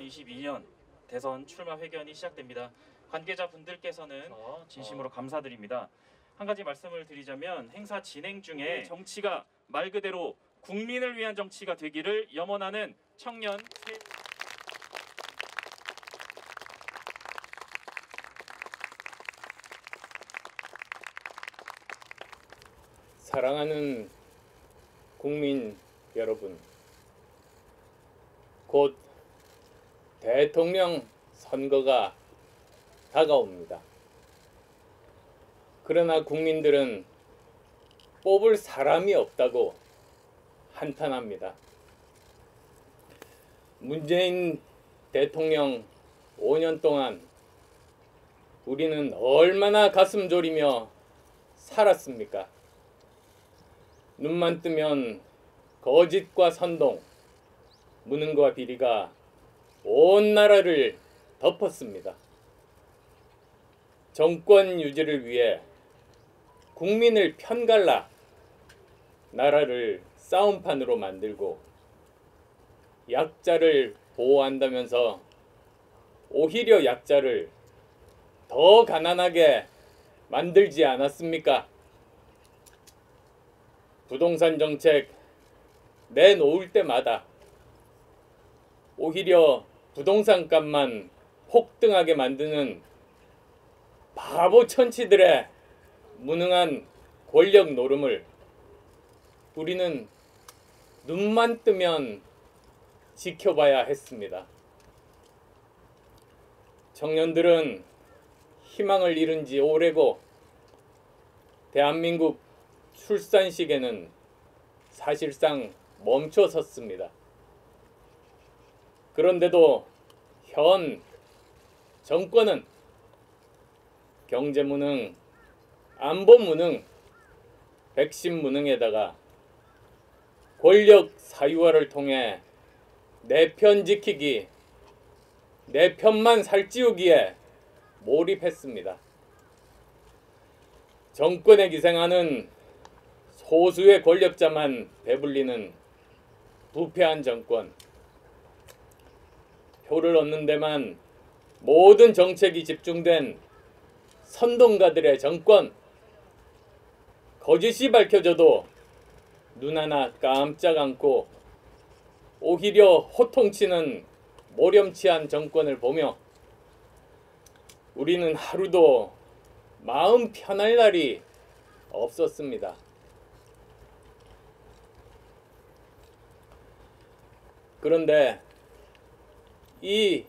2022년 대선 출마 회견이 시작됩니다. 관계자분들께서는 진심으로 감사드립니다. 한 가지 말씀을 드리자면 행사 진행 중에 정치가 말 그대로 국민을 위한 정치가 되기를 염원하는 청년 사랑하는 국민 여러분, 곧 대통령 선거가 다가옵니다. 그러나 국민들은 뽑을 사람이 없다고 한탄합니다. 문재인 대통령 5년 동안 우리는 얼마나 가슴 졸이며 살았습니까? 눈만 뜨면 거짓과 선동, 무능과 비리가 온 나라를 덮었습니다. 정권 유지를 위해 국민을 편갈라 나라를 싸움판으로 만들고 약자를 보호한다면서 오히려 약자를 더 가난하게 만들지 않았습니까? 부동산 정책 내놓을 때마다 오히려 부동산 값만 폭등하게 만드는 바보 천치들의 무능한 권력 노름을 우리는 눈만 뜨면 지켜봐야 했습니다. 청년들은 희망을 잃은 지 오래고 대한민국 출산 시계는 사실상 멈춰섰습니다. 그런데도 현 정권은 경제 무능, 안보 무능, 백신 무능에다가 권력 사유화를 통해 내 편 지키기, 내 편만 살찌우기에 몰입했습니다. 정권에 기생하는 소수의 권력자만 배불리는 부패한 정권, 표를 얻는 데만 모든 정책이 집중된 선동가들의 정권, 거짓이 밝혀져도 눈 하나 깜짝 안고 오히려 호통치는 모렴치한 정권을 보며 우리는 하루도 마음 편할 날이 없었습니다. 그런데 이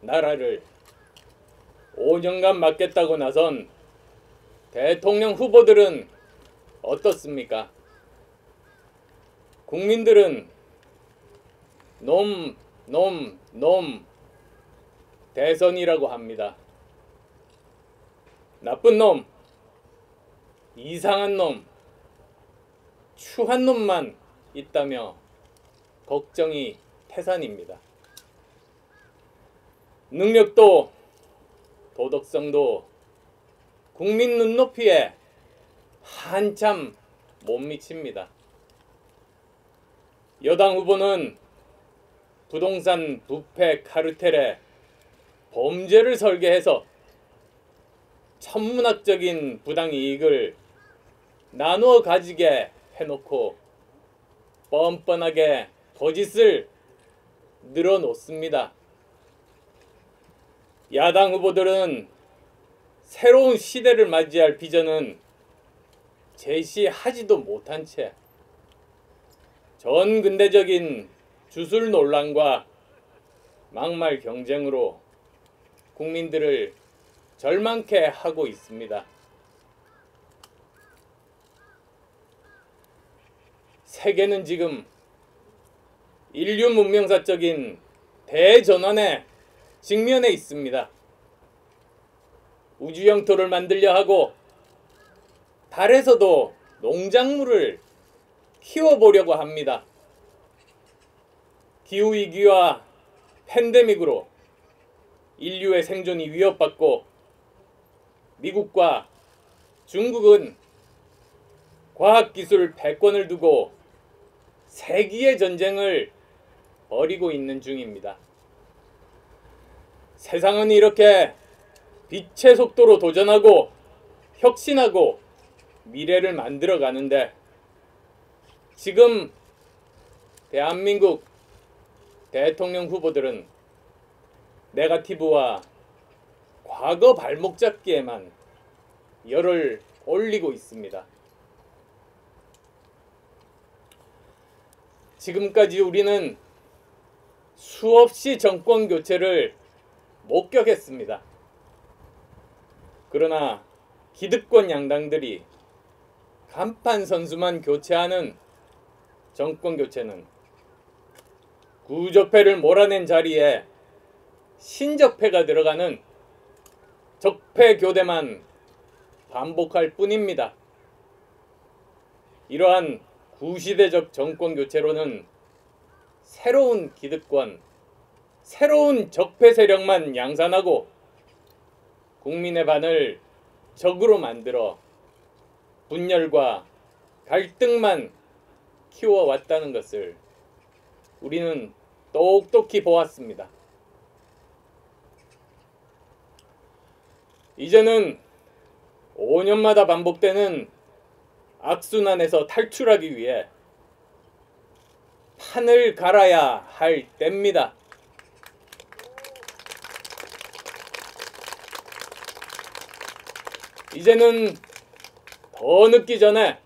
나라를 5년간 맡겠다고 나선 대통령 후보들은 어떻습니까? 국민들은 놈 대선이라고 합니다. 나쁜 놈, 이상한 놈, 추한 놈만 있다며 걱정이 태산입니다. 능력도 도덕성도 국민 눈높이에 한참 못 미칩니다. 여당 후보는 부동산 부패 카르텔에 범죄를 설계해서 천문학적인 부당이익을 나누어 가지게 해놓고 뻔뻔하게 거짓을 늘어놓습니다. 야당 후보들은 새로운 시대를 맞이할 비전은 제시하지도 못한 채 전근대적인 주술 논란과 막말 경쟁으로 국민들을 절망케 하고 있습니다. 세계는 지금 인류 문명사적인 대전환에 직면해 있습니다. 우주 영토를 만들려 하고 달에서도 농작물을 키워보려고 합니다. 기후위기와 팬데믹으로 인류의 생존이 위협받고 미국과 중국은 과학기술 패권을 두고 세기의 전쟁을 벌이고 있는 중입니다. 세상은 이렇게 빛의 속도로 도전하고 혁신하고 미래를 만들어 가는데 지금 대한민국 대통령 후보들은 네거티브와 과거 발목 잡기에만 열을 올리고 있습니다. 지금까지 우리는 수없이 정권 교체를 목격했습니다. 그러나 기득권 양당들이 간판 선수만 교체하는 정권 교체는 구적패를 몰아낸 자리에 신적패가 들어가는 적패 교대만 반복할 뿐입니다. 이러한 구시대적 정권 교체로는 새로운 기득권, 새로운 적폐 세력만 양산하고 국민의 반을 적으로 만들어 분열과 갈등만 키워왔다는 것을 우리는 똑똑히 보았습니다. 이제는 5년마다 반복되는 악순환에서 탈출하기 위해 판을 갈아야 할 때입니다. 이제는 더 늦기 전에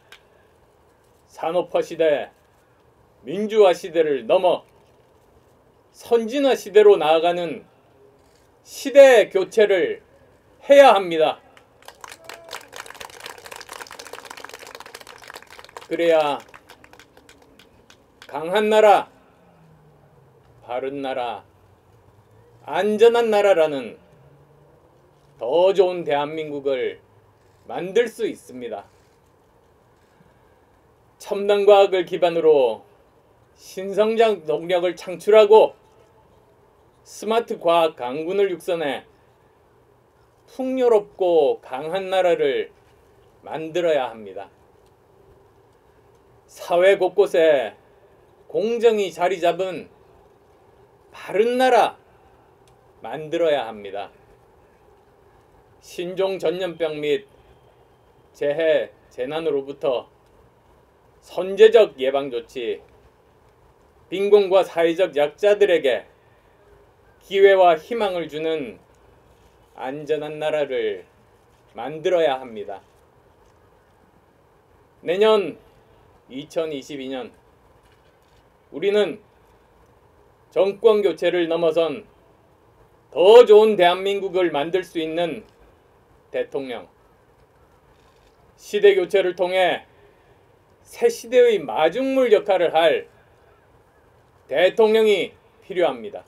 산업화 시대, 민주화 시대를 넘어 선진화 시대로 나아가는 시대 교체를 해야 합니다. 그래야 강한 나라, 바른 나라, 안전한 나라라는 더 좋은 대한민국을 만들 수 있습니다. 첨단 과학을 기반으로 신성장 동력을 창출하고 스마트 과학 강군을 육성해 풍요롭고 강한 나라를 만들어야 합니다. 사회 곳곳에 공정이 자리 잡은 바른 나라 만들어야 합니다. 신종 전염병 및 재해 재난으로부터 선제적 예방 조치, 빈곤과 사회적 약자들에게 기회와 희망을 주는 안전한 나라를 만들어야 합니다. 내년 2022년 우리는 정권 교체를 넘어선 더 좋은 대한민국을 만들 수 있는 대통령, 시대 교체를 통해 새 시대의 마중물 역할을 할 대통령이 필요합니다.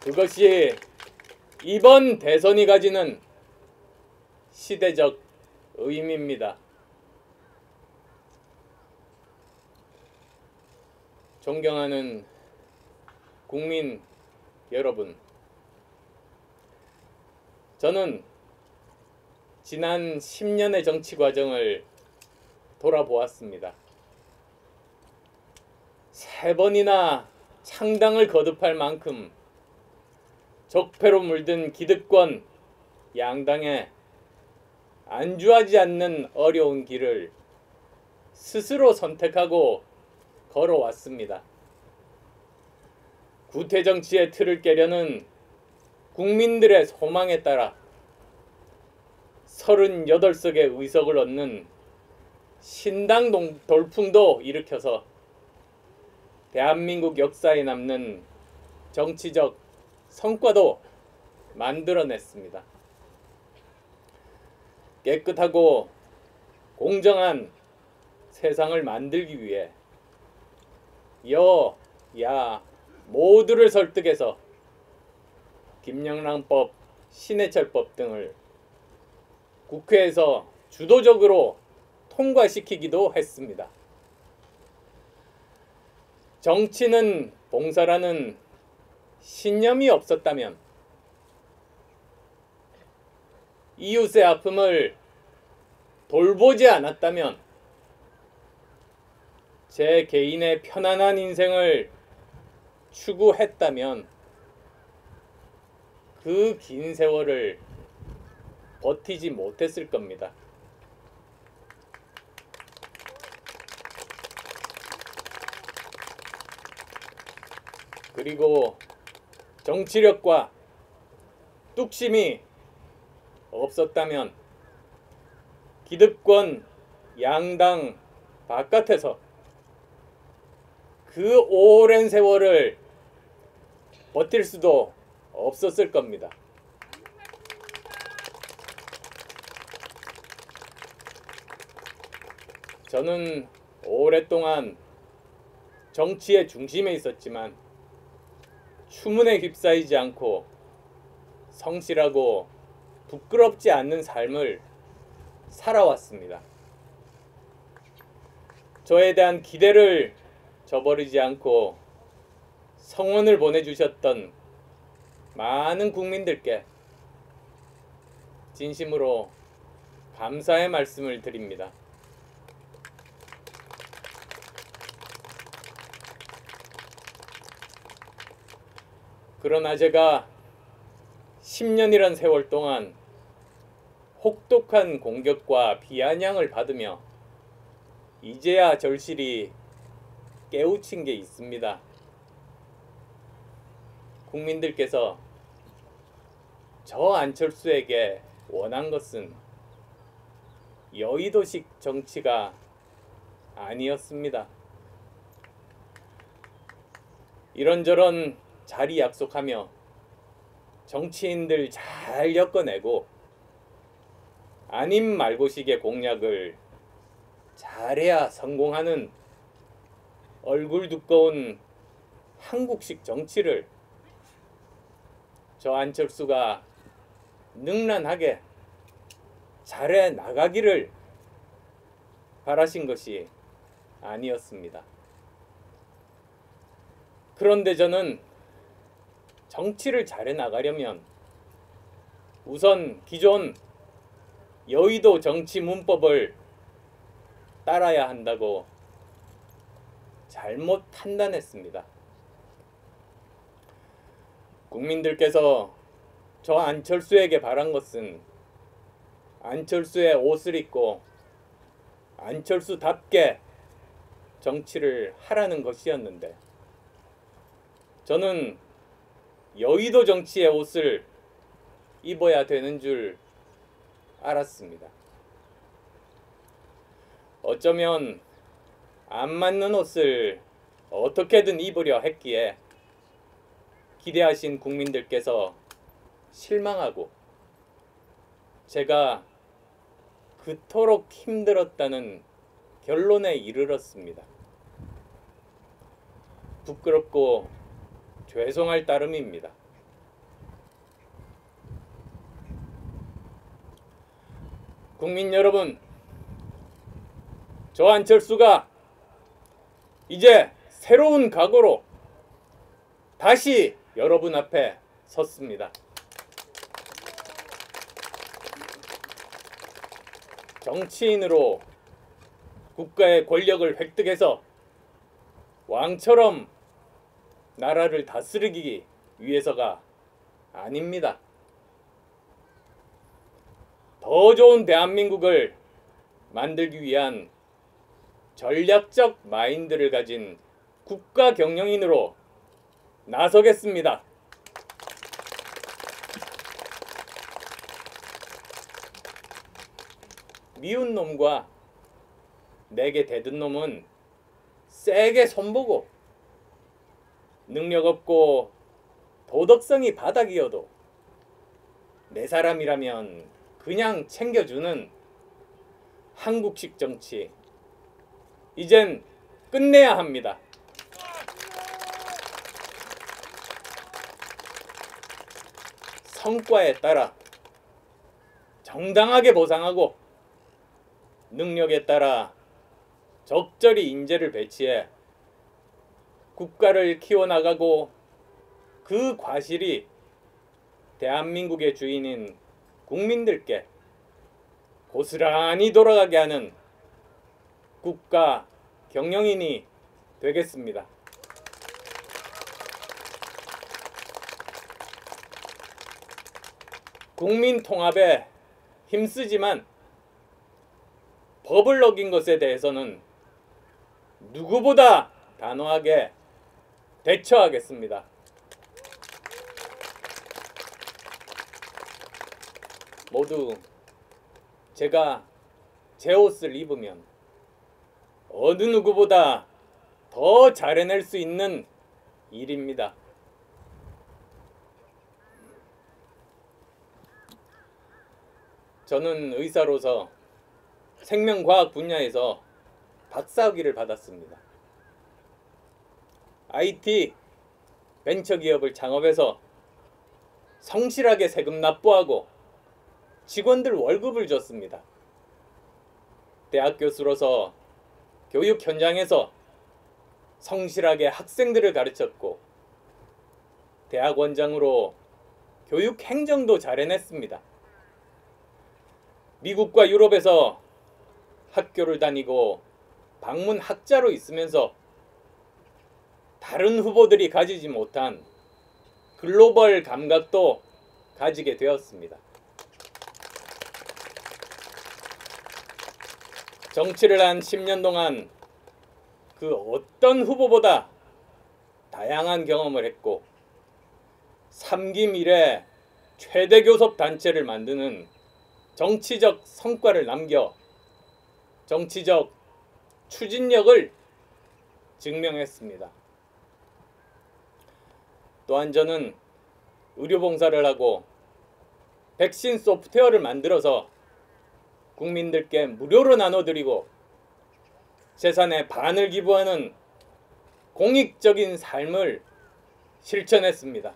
그것이 이번 대선이 가지는 시대적 의미입니다. 존경하는 국민 여러분, 저는 지난 10년의 정치 과정을 돌아보았습니다. 3번이나 창당을 거듭할 만큼 적폐로 물든 기득권 양당에 안주하지 않는 어려운 길을 스스로 선택하고 걸어왔습니다. 구태정치의 틀을 깨려는 국민들의 소망에 따라 38석의 의석을 얻는 신당 돌풍도 일으켜서 대한민국 역사에 남는 정치적 성과도 만들어냈습니다. 깨끗하고 공정한 세상을 만들기 위해 여, 야 모두를 설득해서 김영란법, 신해철법 등을 국회에서 주도적으로 통과시키기도 했습니다. 정치는 봉사라는 신념이 없었다면, 이웃의 아픔을 돌보지 않았다면, 제 개인의 편안한 인생을 추구했다면 그 긴 세월을 버티지 못했을 겁니다. 그리고 정치력과 뚝심이 없었다면 기득권 양당 바깥에서 그 오랜 세월을 버틸 수도 없었을 겁니다. 저는 오랫동안 정치의 중심에 있었지만 추문에 휩싸이지 않고 성실하고 부끄럽지 않는 삶을 살아왔습니다. 저에 대한 기대를 저버리지 않고 성원을 보내주셨던 많은 국민들께 진심으로 감사의 말씀을 드립니다. 그러나 제가 10년이란 세월 동안 혹독한 공격과 비아냥을 받으며 이제야 절실히 깨우친 게 있습니다. 국민들께서 저 안철수에게 원한 것은 여의도식 정치가 아니었습니다. 이런저런 자리 약속하며 정치인들 잘 엮어내고 아님 말고식의 공약을 잘해야 성공하는 얼굴 두꺼운 한국식 정치를 저 안철수가 능란하게 잘해 나가기를 바라신 것이 아니었습니다. 그런데 저는 정치를 잘해 나가려면 우선 기존 여의도 정치 문법을 따라야 한다고 잘못 판단했습니다. 국민들께서 저 안철수에게 바란 것은 안철수의 옷을 입고 안철수답게 정치를 하라는 것이었는데 저는 여의도 정치의 옷을 입어야 되는 줄 알았습니다. 어쩌면 안 맞는 옷을 어떻게든 입으려 했기에 기대하신 국민들께서 실망하고 제가 그토록 힘들었다는 결론에 이르렀습니다. 부끄럽고 죄송할 따름입니다. 국민 여러분, 저 안철수가 이제 새로운 각오로 다시 여러분 앞에 섰습니다. 정치인으로 국가의 권력을 획득해서 왕처럼 나라를 다스리기 위해서가 아닙니다. 더 좋은 대한민국을 만들기 위한 전략적 마인드를 가진 국가 경영인으로 나서겠습니다. 미운 놈과 내게 대든 놈은 세게 손보고 능력 없고 도덕성이 바닥이어도 내 사람이라면 그냥 챙겨주는 한국식 정치 이젠 끝내야 합니다. 성과에 따라 정당하게 보상하고 능력에 따라 적절히 인재를 배치해 국가를 키워나가고 그 과실이 대한민국의 주인인 국민들께 고스란히 돌아가게 하는 국가 경영인이 되겠습니다. 국민 통합에 힘쓰지만 법을 어긴 것에 대해서는 누구보다 단호하게 대처하겠습니다. 모두 제가 제 옷을 입으면 어느 누구보다 더 잘해낼 수 있는 일입니다. 저는 의사로서 생명과학 분야에서 박사학위를 받았습니다. IT 벤처기업을 창업해서 성실하게 세금 납부하고 직원들 월급을 줬습니다. 대학 교수로서 교육 현장에서 성실하게 학생들을 가르쳤고 대학 원장으로 교육 행정도 잘 해냈습니다. 미국과 유럽에서 학교를 다니고 방문 학자로 있으면서 다른 후보들이 가지지 못한 글로벌 감각도 가지게 되었습니다. 정치를 한 10년 동안 그 어떤 후보보다 다양한 경험을 했고 3기 미래 최대 교섭 단체를 만드는 정치적 성과를 남겨 정치적 추진력을 증명했습니다. 또한 저는 의료봉사를 하고 백신 소프트웨어를 만들어서 국민들께 무료로 나눠드리고 재산의 반을 기부하는 공익적인 삶을 실천했습니다.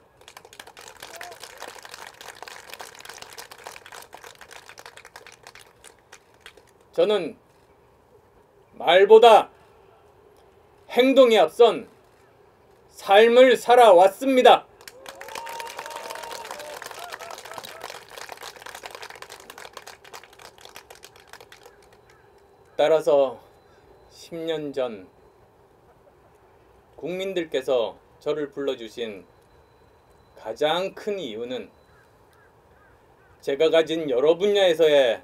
저는 말보다 행동이 앞선 삶을 살아왔습니다. 따라서 10년 전 국민들께서 저를 불러주신 가장 큰 이유는 제가 가진 여러 분야에서의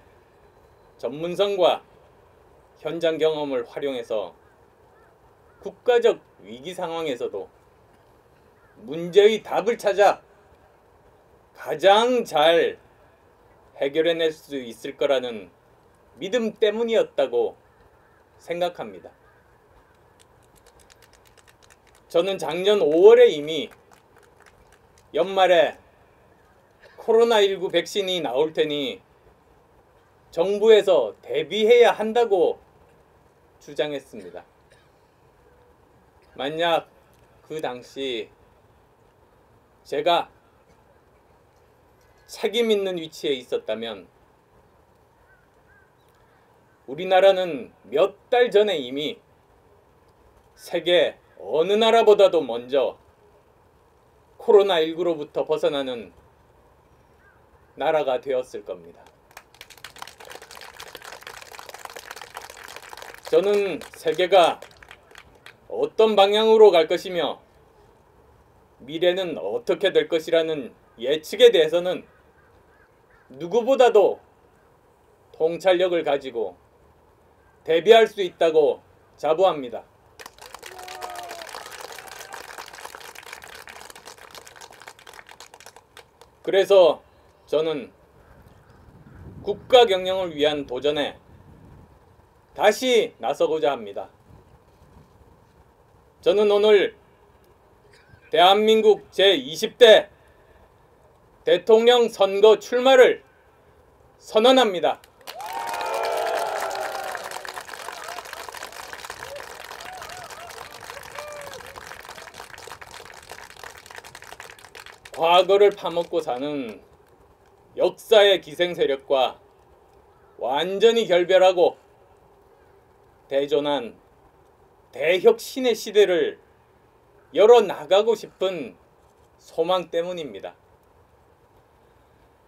전문성과 현장 경험을 활용해서 국가적 위기 상황에서도 문제의 답을 찾아 가장 잘 해결해낼 수 있을 거라는 믿음 때문이었다고 생각합니다. 저는 작년 5월에 이미 연말에 코로나19 백신이 나올 테니 정부에서 대비해야 한다고 주장했습니다. 만약 그 당시 제가 책임 있는 위치에 있었다면 우리나라는 몇 달 전에 이미 세계 어느 나라보다도 먼저 코로나19로부터 벗어나는 나라가 되었을 겁니다. 저는 세계가 어떤 방향으로 갈 것이며 미래는 어떻게 될 것이라는 예측에 대해서는 누구보다도 통찰력을 가지고 대비할 수 있다고 자부합니다. 그래서 저는 국가 경영을 위한 도전에 다시 나서고자 합니다. 저는 오늘 대한민국 제20대 대통령 선거 출마를 선언합니다. 과거를 파먹고 사는 역사의 기생세력과 완전히 결별하고 대존한 대혁신의 시대를 열어나가고 싶은 소망 때문입니다.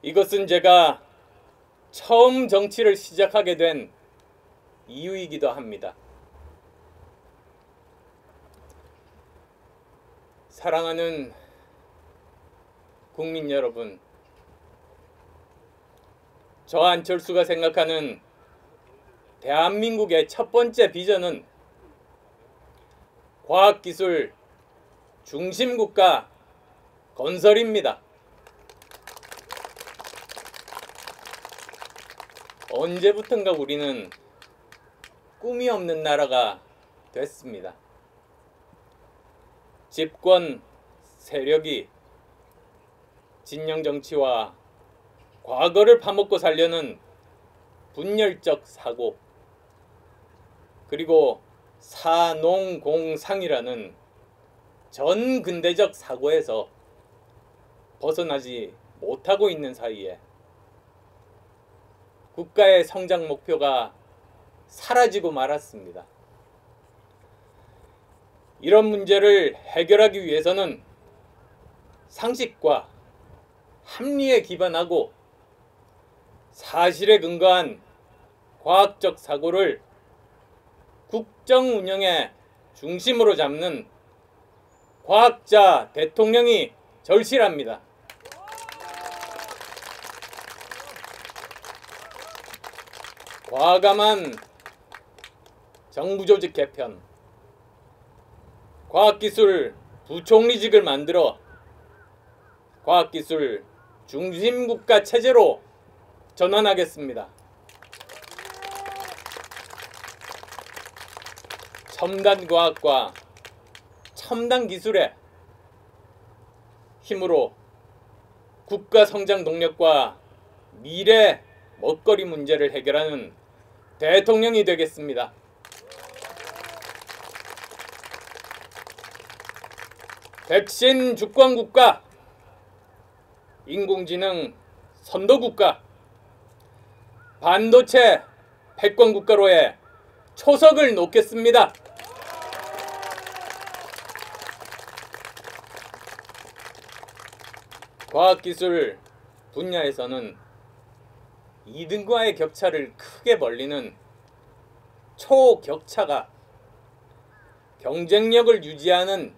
이것은 제가 처음 정치를 시작하게 된 이유이기도 합니다. 사랑하는 국민 여러분, 저 안철수가 생각하는 대한민국의 첫 번째 비전은 과학기술 중심국가 건설입니다. 언제부턴가 우리는 꿈이 없는 나라가 됐습니다. 집권 세력이 진영 정치와 과거를 파먹고 살려는 분열적 사고, 그리고 사농공상이라는 전근대적 사고에서 벗어나지 못하고 있는 사이에 국가의 성장 목표가 사라지고 말았습니다. 이런 문제를 해결하기 위해서는 상식과 합리에 기반하고 사실에 근거한 과학적 사고를 국정 운영의 중심으로 잡는 과학자 대통령이 절실합니다. 과감한 정부조직 개편, 과학기술 부총리직을 만들어 과학기술 중심국가 체제로 전환하겠습니다. 첨단 과학과 첨단 기술의 힘으로 국가 성장 동력과 미래 먹거리 문제를 해결하는 대통령이 되겠습니다. 백신 주권국가, 인공지능 선도국가, 반도체 패권국가로의 초석을 놓겠습니다. 과학기술 분야에서는 2등과의 격차를 크게 벌리는 초격차가 경쟁력을 유지하는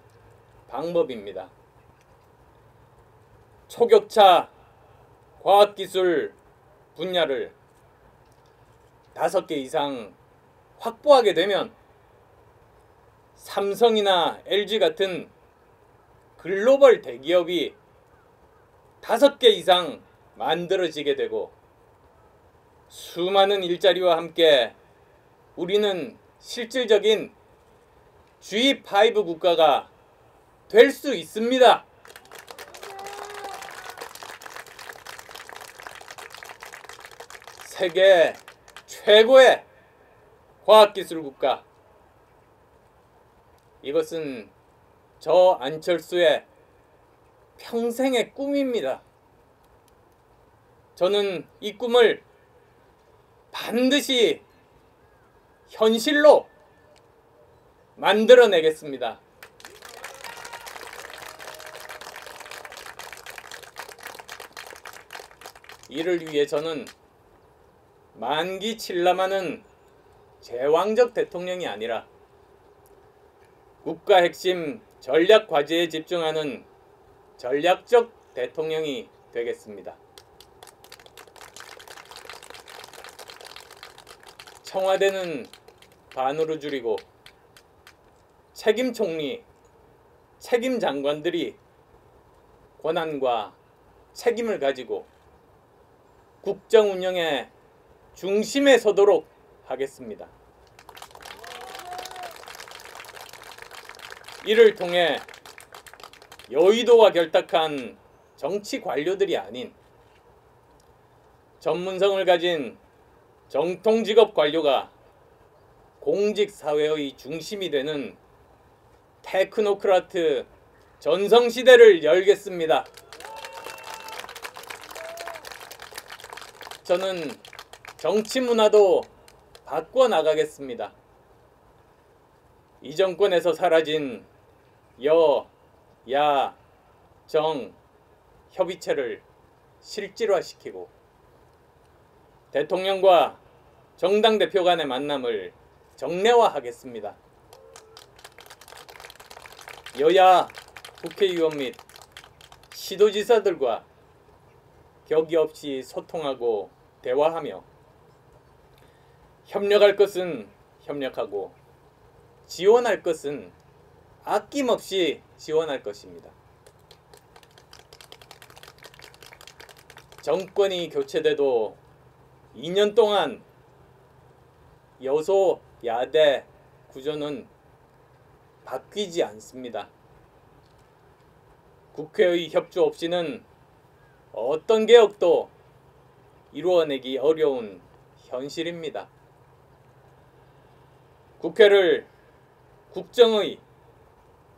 방법입니다. 초격차 과학기술 분야를 5개 이상 확보하게 되면 삼성이나 LG 같은 글로벌 대기업이 5개 이상 만들어지게 되고 수많은 일자리와 함께 우리는 실질적인 G5 국가가 될 수 있습니다. 세계 최고의 과학기술 국가, 이것은 저 안철수의 평생의 꿈입니다. 저는 이 꿈을 반드시 현실로 만들어내겠습니다. 이를 위해 저는 만기칠람하는 제왕적 대통령이 아니라 국가 핵심 전략 과제에 집중하는 전략적 대통령이 되겠습니다. 청와대는 반으로 줄이고 책임 총리, 책임 장관들이 권한과 책임을 가지고 국정 운영의 중심에 서도록 하겠습니다. 이를 통해 여의도와 결탁한 정치 관료들이 아닌 전문성을 가진 정통직업 관료가 공직사회의 중심이 되는 테크노크라트 전성시대를 열겠습니다. 저는 정치 문화도 바꿔나가겠습니다. 이 정권에서 사라진 여, 야, 정 협의체를 실질화시키고 대통령과 정당 대표 간의 만남을 정례화하겠습니다. 여야 국회의원 및 시도지사들과 격이 없이 소통하고 대화하며 협력할 것은 협력하고 지원할 것은 아낌없이 지원할 것입니다. 정권이 교체돼도 2년 동안 여소야대 구조는 바뀌지 않습니다. 국회의 협조 없이는 어떤 개혁도 이루어내기 어려운 현실입니다. 국회를 국정의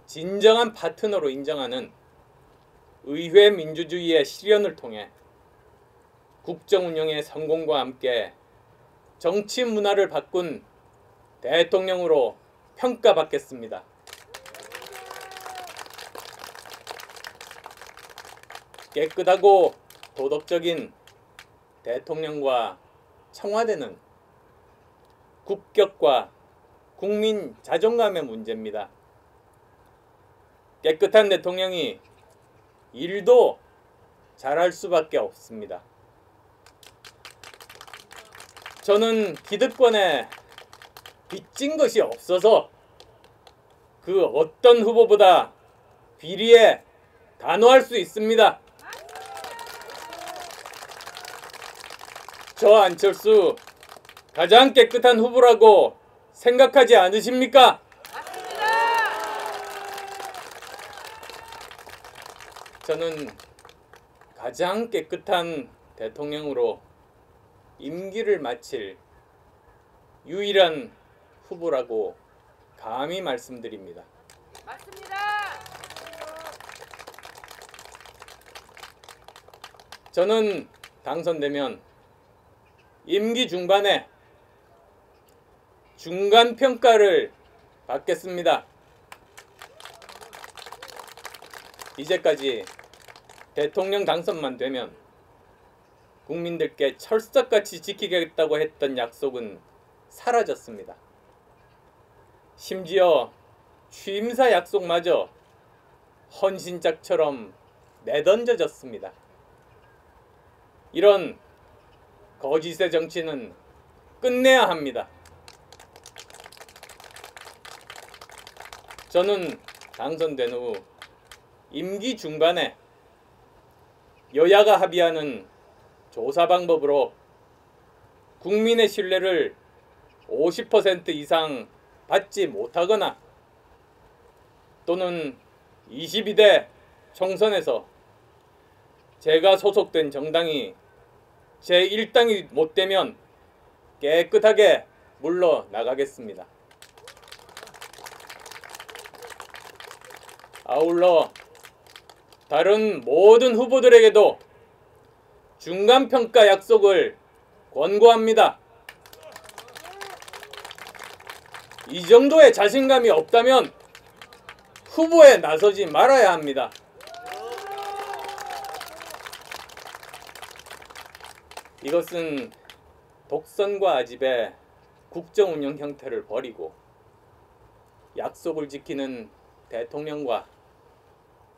진정한 파트너로 인정하는 의회 민주주의의 실현을 통해 국정 운영의 성공과 함께 정치 문화를 바꾼 대통령으로 평가받겠습니다. 깨끗하고 도덕적인 대통령과 청와대는 국격과 국민 자존감의 문제입니다. 깨끗한 대통령이 일도 잘할 수밖에 없습니다. 저는 기득권에 빚진 것이 없어서 그 어떤 후보보다 비리에 단호할 수 있습니다. 저 안철수 가장 깨끗한 후보라고 생각하지 않으십니까? 저는 가장 깨끗한 대통령으로 임기를 마칠 유일한 후보라고 감히 말씀드립니다. 맞습니다. 저는 당선되면 임기 중반에 중간 평가를 받겠습니다. 이제까지 대통령 당선만 되면 국민들께 철석같이 지키겠다고 했던 약속은 사라졌습니다. 심지어 취임사 약속마저 헌신짝처럼 내던져졌습니다. 이런 거짓의 정치는 끝내야 합니다. 저는 당선된 후 임기 중반에 여야가 합의하는 조사 방법으로 국민의 신뢰를 50% 이상 받지 못하거나 또는 22대 총선에서 제가 소속된 정당이 제1당이 못되면 깨끗하게 물러나가겠습니다. 아울러 다른 모든 후보들에게도 중간평가 약속을 권고합니다. 이 정도의 자신감이 없다면 후보에 나서지 말아야 합니다. 이것은 독선과 아집의 국정운영 형태를 버리고 약속을 지키는 대통령과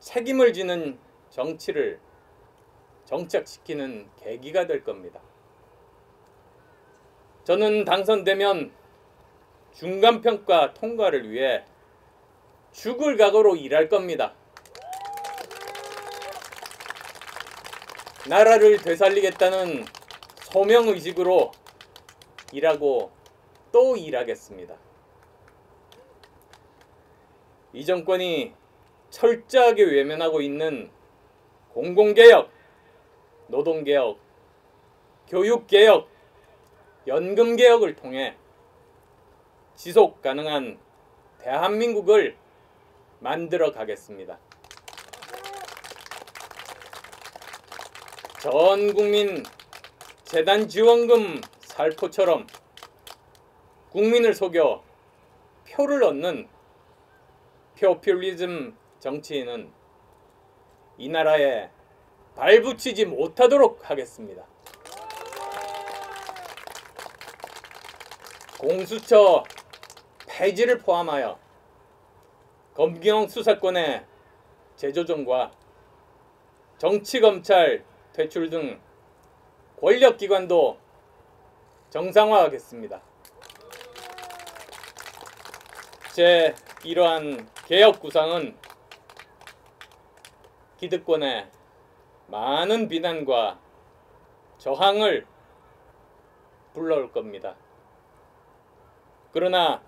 책임을 지는 정치를 정착시키는 계기가 될 겁니다. 저는 당선되면 중간평가 통과를 위해 죽을 각오로 일할 겁니다. 나라를 되살리겠다는 소명의식으로 일하고 또 일하겠습니다. 이 정권이 철저하게 외면하고 있는 공공개혁, 노동개혁, 교육개혁, 연금개혁을 통해 지속가능한 대한민국을 만들어 가겠습니다. 전국민 재단지원금 살포처럼 국민을 속여 표를 얻는 포퓰리즘 정치인은 이 나라에 발붙이지 못하도록 하겠습니다. 공수처 폐지를 포함하여 검경 수사권의 재조정과 정치검찰 퇴출 등 권력기관도 정상화하겠습니다. 제 이러한 개혁 구상은 기득권의 많은 비난과 저항을 불러올 겁니다. 그러나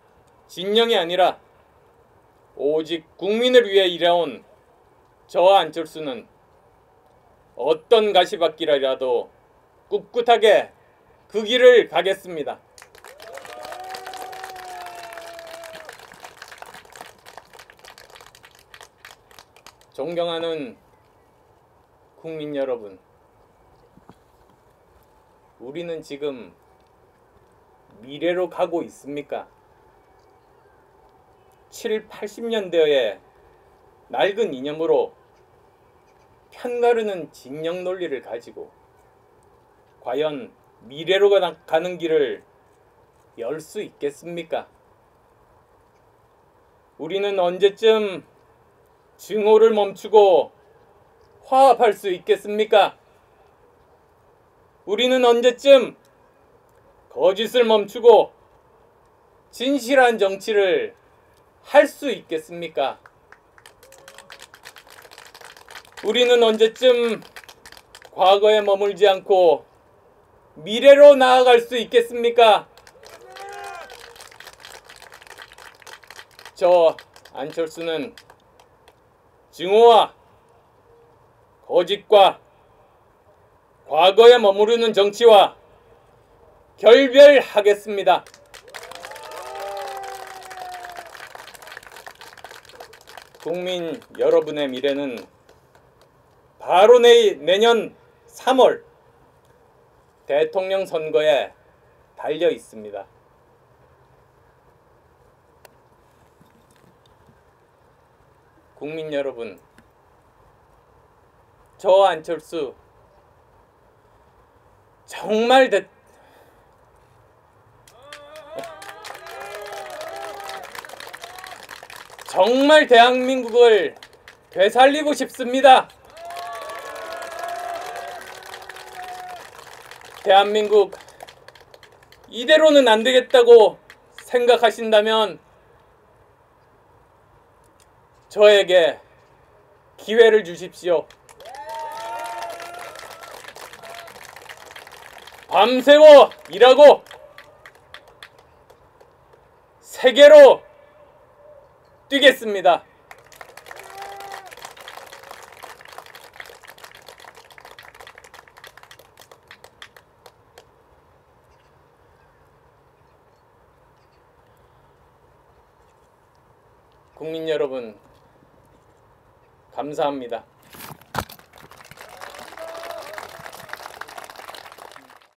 진영이 아니라 오직 국민을 위해 일해온 저와 안철수는 어떤 가시밭길이라도 꿋꿋하게 그 길을 가겠습니다. 존경하는 국민 여러분, 우리는 지금 미래로 가고 있습니까? 7, 80년대의 낡은 이념으로 편가르는 진영 논리를 가지고 과연 미래로 가는 길을 열 수 있겠습니까? 우리는 언제쯤 증오를 멈추고 화합할 수 있겠습니까? 우리는 언제쯤 거짓을 멈추고 진실한 정치를 할 수 있겠습니까? 우리는 언제쯤 과거에 머물지 않고 미래로 나아갈 수 있겠습니까? 저 안철수는 증오와 거짓과 과거에 머무르는 정치와 결별하겠습니다. 국민 여러분의 미래는 바로 내년 3월 대통령 선거에 달려 있습니다. 국민 여러분, 저 안철수 정말 대한민국을 되살리고 싶습니다. 대한민국 이대로는 안 되겠다고 생각하신다면 저에게 기회를 주십시오. 밤새워 일하고 세계로 뛰겠습니다. 국민 여러분, 감사합니다.